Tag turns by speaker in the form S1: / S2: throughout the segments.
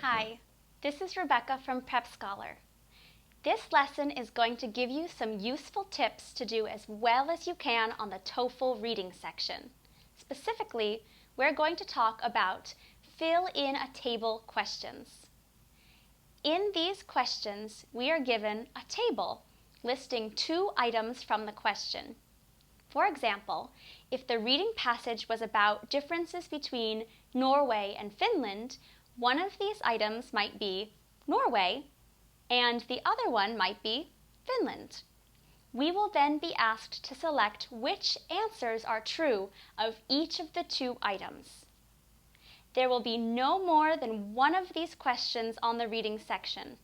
S1: Hi, this is Rebecca from Prep Scholar. This lesson is going to give you some useful tips to do as well as you can on the TOEFL reading section. Specifically, we're going to talk about fill in a table questions. In these questions, we are given a table listing 2 items from the question. For example, if the reading passage was about differences between Norway and Finland, one of these items might be Norway, and the other one might be Finland. We will then be asked to select which answers are true of each of the 2 items. There will be no more than one of these questions on the reading section,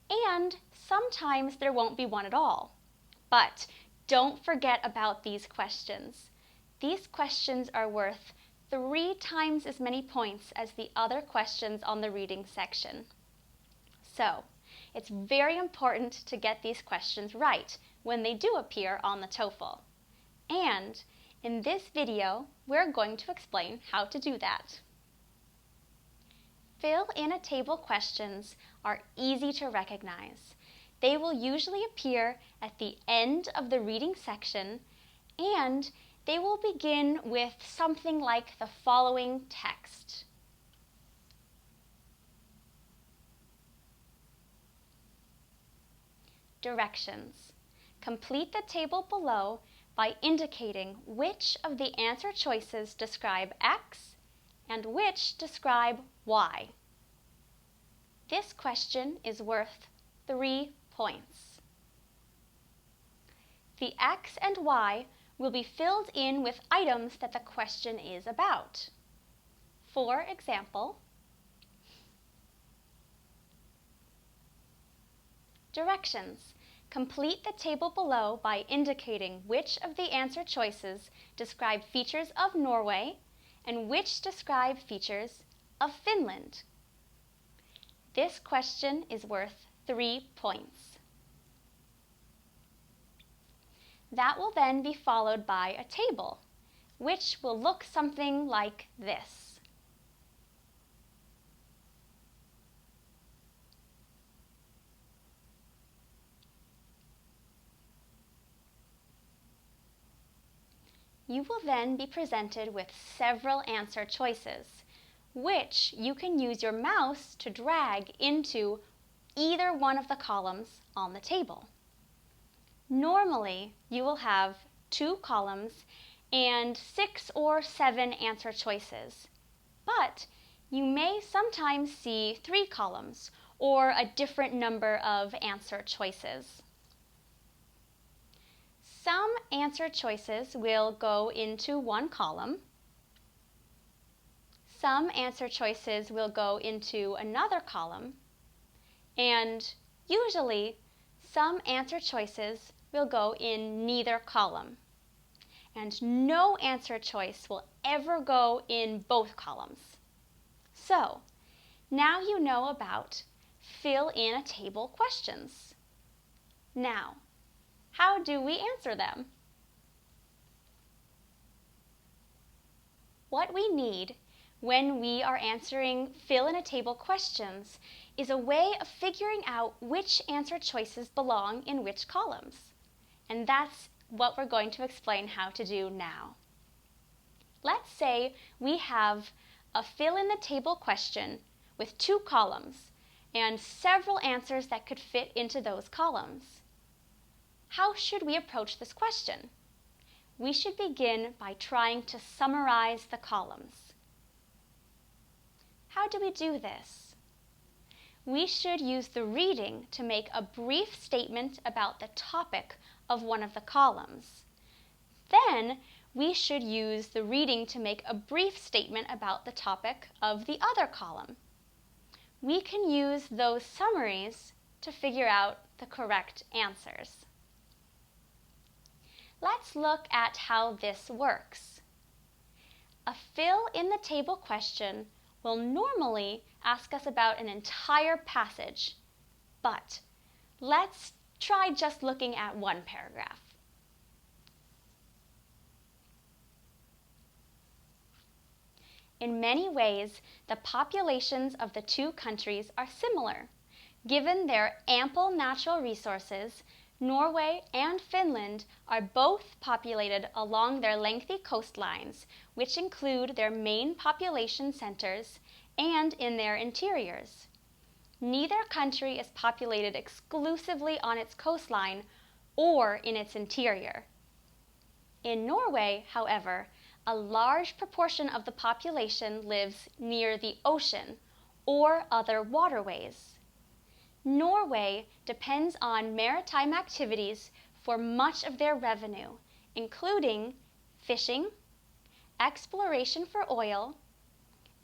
S1: and sometimes there won't be one at all. But don't forget about these questions. These questions are worth 3 times as many points as the other questions on the reading section. So, it's very important to get these questions right when they do appear on the TOEFL. And in this video, we're going to explain how to do that. Fill in a table questions are easy to recognize. They will usually appear at the end of the reading section, and they will begin with something like the following text. Directions. Complete the table below by indicating which of the answer choices describe X and which describe Y. This question is worth 3 points. The X and Y will be filled in with items that the question is about. For example, directions. Complete the table below by indicating which of the answer choices describe features of Norway and which describe features of Finland. This question is worth 3 points. That will then be followed by a table, which will look something like this. You will then be presented with several answer choices, which you can use your mouse to drag into either one of the columns on the table. Normally, you will have 2 columns and 6 or 7 answer choices, but you may sometimes see 3 columns or a different number of answer choices. Some answer choices will go into 1 column. Some answer choices will go into another column, and usually some answer choices will go in neither column, and no answer choice will ever go in both columns. So, now you know about fill in a table questions. Now, how do we answer them? What we need when we are answering fill in a table questions is a way of figuring out which answer choices belong in which columns. And that's what we're going to explain how to do now. Let's say we have a fill in the table question with 2 columns and several answers that could fit into those columns. How should we approach this question? We should begin by trying to summarize the columns. How do we do this? We should use the reading to make a brief statement about the topic of one of the columns. Then, we should use the reading to make a brief statement about the topic of the other column. We can use those summaries to figure out the correct answers. Let's look at how this works. A fill in the table question will normally ask us about an entire passage, but let's try just looking at 1 paragraph. In many ways, the populations of the two countries are similar. Given their ample natural resources, Norway and Finland are both populated along their lengthy coastlines, which include their main population centers, and in their interiors. Neither country is populated exclusively on its coastline or in its interior. In Norway, however, a large proportion of the population lives near the ocean or other waterways. Norway depends on maritime activities for much of their revenue, including fishing, exploration for oil,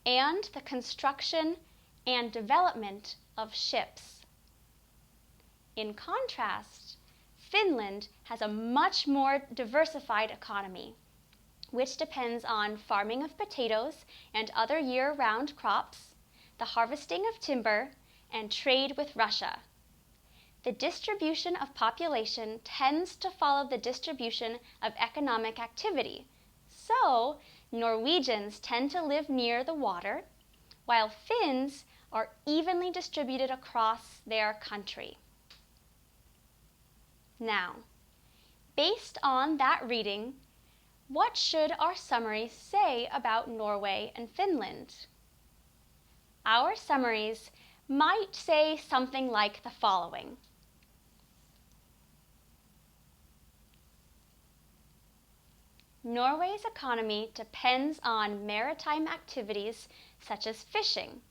S1: and the construction and development of ships. In contrast, Finland has a much more diversified economy, which depends on farming of potatoes and other year-round crops, the harvesting of timber, and trade with Russia. The distribution of population tends to follow the distribution of economic activity, so Norwegians tend to live near the water, while Finns are evenly distributed across their country. Now, based on that reading, what should our summaries say about Norway and Finland? Our summaries might say something like the following. Norway's economy depends on maritime activities such as fishing,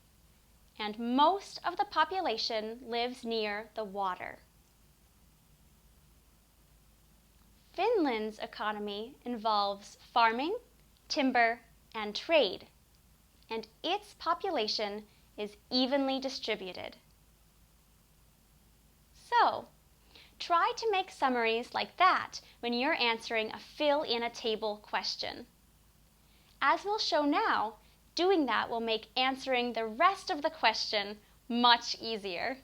S1: and most of the population lives near the water. Finland's economy involves farming, timber, and trade, and its population is evenly distributed. So, try to make summaries like that when you're answering a fill-in-a-table question. As we'll show now, doing that will make answering the rest of the question much easier.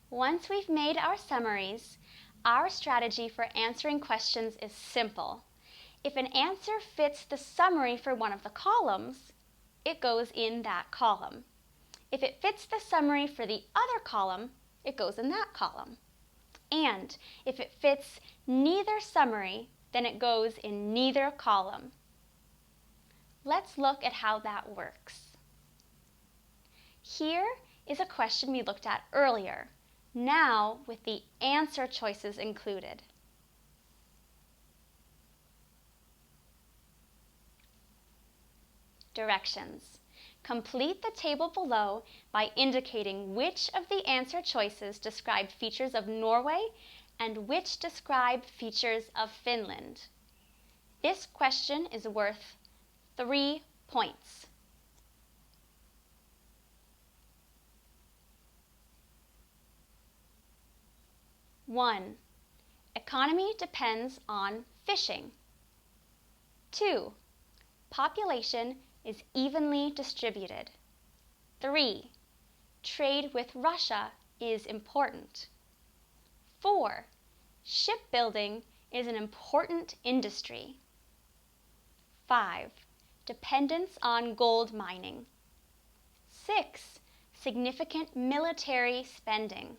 S1: Once we've made our summaries, our strategy for answering questions is simple. If an answer fits the summary for one of the columns, it goes in that column. If it fits the summary for the other column, it goes in that column. And if it fits neither summary, then it goes in neither column. Let's look at how that works. Here is a question we looked at earlier, now with the answer choices included. Directions. Complete the table below by indicating which of the answer choices describe features of Norway and which describe features of Finland. This question is worth 3 points. One, economy depends on fishing. 2, population is evenly distributed. 3, trade with Russia is important. 4, shipbuilding is an important industry. 5, dependence on gold mining. 6, significant military spending.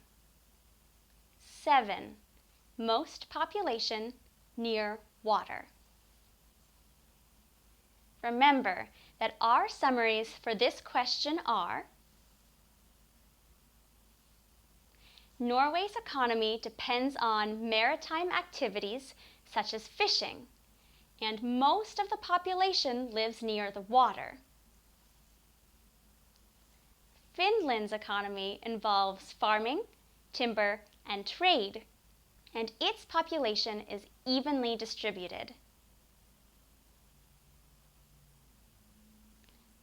S1: 7, most population near water. Remember that our summaries for this question are: Norway's economy depends on maritime activities such as fishing, and most of the population lives near the water. Finland's economy involves farming, timber, and trade, and its population is evenly distributed.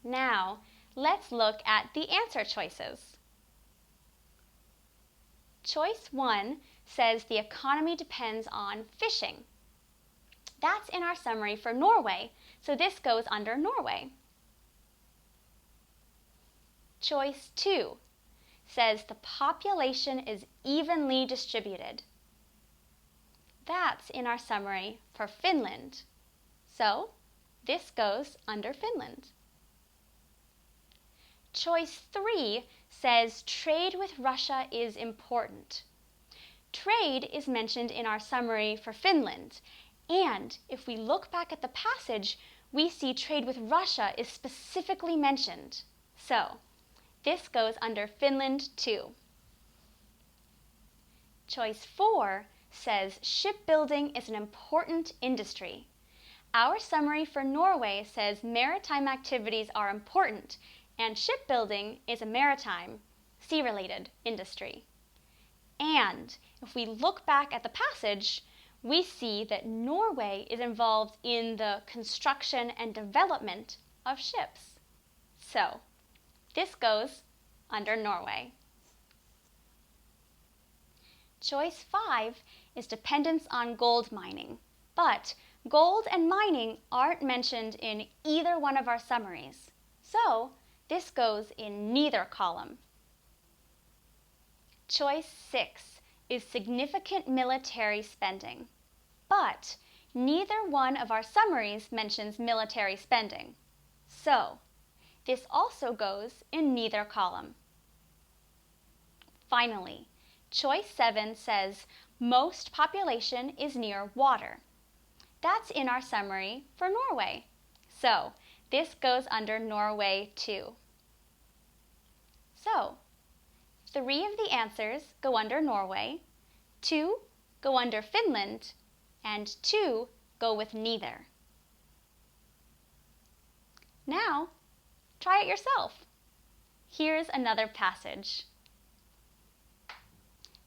S1: Now, let's look at the answer choices. Choice 1 says the economy depends on fishing. That's in our summary for Norway, so this goes under Norway. Choice 2 says the population is evenly distributed. That's in our summary for Finland. So this goes under Finland. Choice 3 says trade with Russia is important. Trade is mentioned in our summary for Finland, and if we look back at the passage, we see trade with Russia is specifically mentioned. So this goes under Finland too. Choice 4 says shipbuilding is an important industry. Our summary for Norway says maritime activities are important, and shipbuilding is a maritime, sea-related industry. And if we look back at the passage, we see that Norway is involved in the construction and development of ships. So this goes under Norway. Choice 5 is dependence on gold mining, but gold and mining aren't mentioned in either one of our summaries. So this goes in neither column. Choice 6 is significant military spending, but neither one of our summaries mentions military spending. So this also goes in neither column. Finally, choice 7 says most population is near water. That's in our summary for Norway. So this goes under Norway too. So 3 of the answers go under Norway, 2 go under Finland, and 2 go with neither. Now, try it yourself. Here's another passage.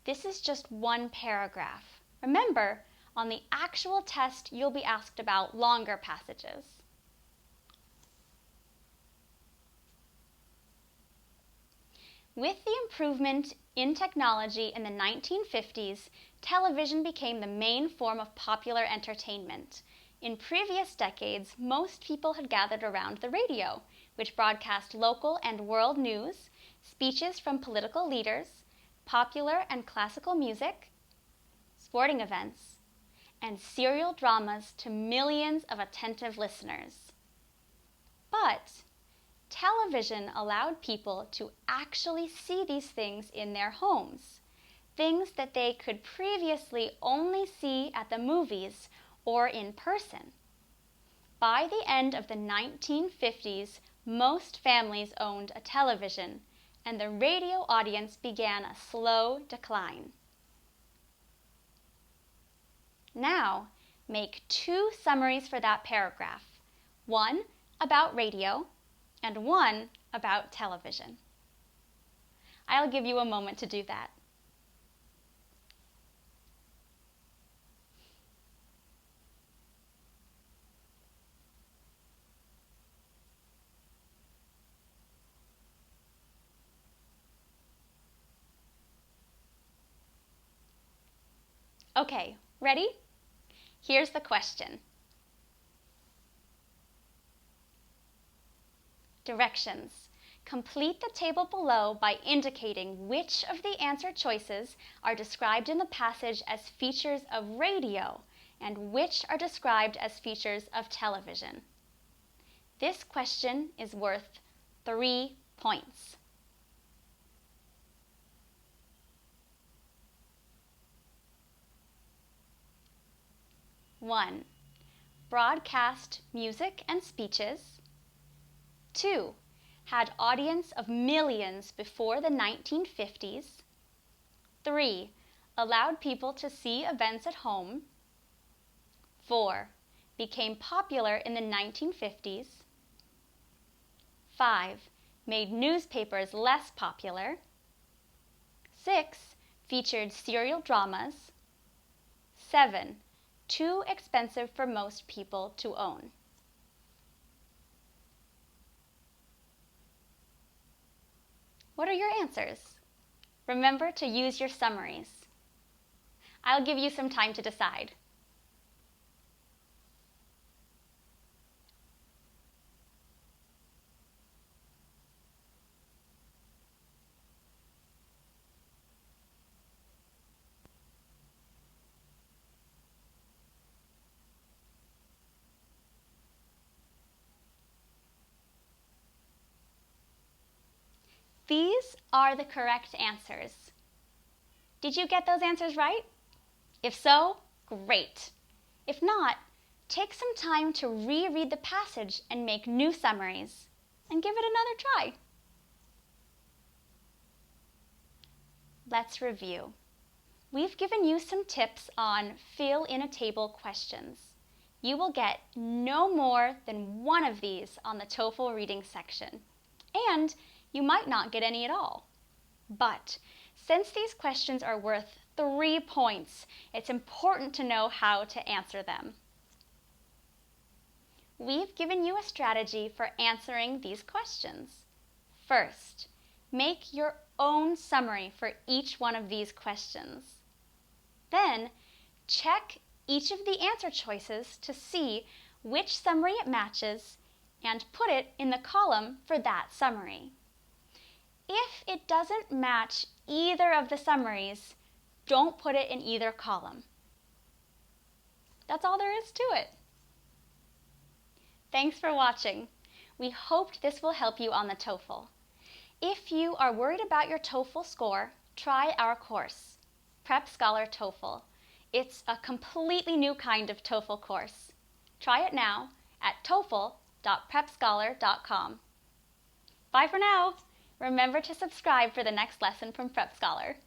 S1: This is just one paragraph. Remember, on the actual test, you'll be asked about longer passages. With the improvement in technology in the 1950s, television became the main form of popular entertainment. In previous decades, most people had gathered around the radio, which broadcast local and world news, speeches from political leaders, popular and classical music, sporting events, and serial dramas to millions of attentive listeners. But television allowed people to actually see these things in their homes, things that they could previously only see at the movies or in person. By the end of the 1950s, most families owned a television, and the radio audience began a slow decline. Now, make 2 summaries for that paragraph, one about radio and one about television. I'll give you a moment to do that. Okay, ready? Here's the question. Directions. Complete the table below by indicating which of the answer choices are described in the passage as features of radio and which are described as features of television. This question is worth 3 points. One, broadcast music and speeches. 2, had audience of millions before the 1950s. 3, allowed people to see events at home. 4, became popular in the 1950s. 5, made newspapers less popular. 6, featured serial dramas. 7, too expensive for most people to own. What are your answers? Remember to use your summaries. I'll give you some time to decide. These are the correct answers. Did you get those answers right? If so, great. If not, take some time to reread the passage and make new summaries, and give it another try. Let's review. We've given you some tips on fill in a table questions. You will get no more than one of these on the TOEFL reading section, and you might not get any at all. But since these questions are worth 3 points, it's important to know how to answer them. We've given you a strategy for answering these questions. First, make your own summary for each one of these questions. Then, check each of the answer choices to see which summary it matches and put it in the column for that summary. If it doesn't match either of the summaries, don't put it in either column. That's all there is to it. Thanks for watching. We hoped this will help you on the TOEFL. If you are worried about your TOEFL score, try our course, Prep Scholar TOEFL. It's a completely new kind of TOEFL course. Try it now at toefl.prepscholar.com. Bye for now. Remember to subscribe for the next lesson from Prep Scholar.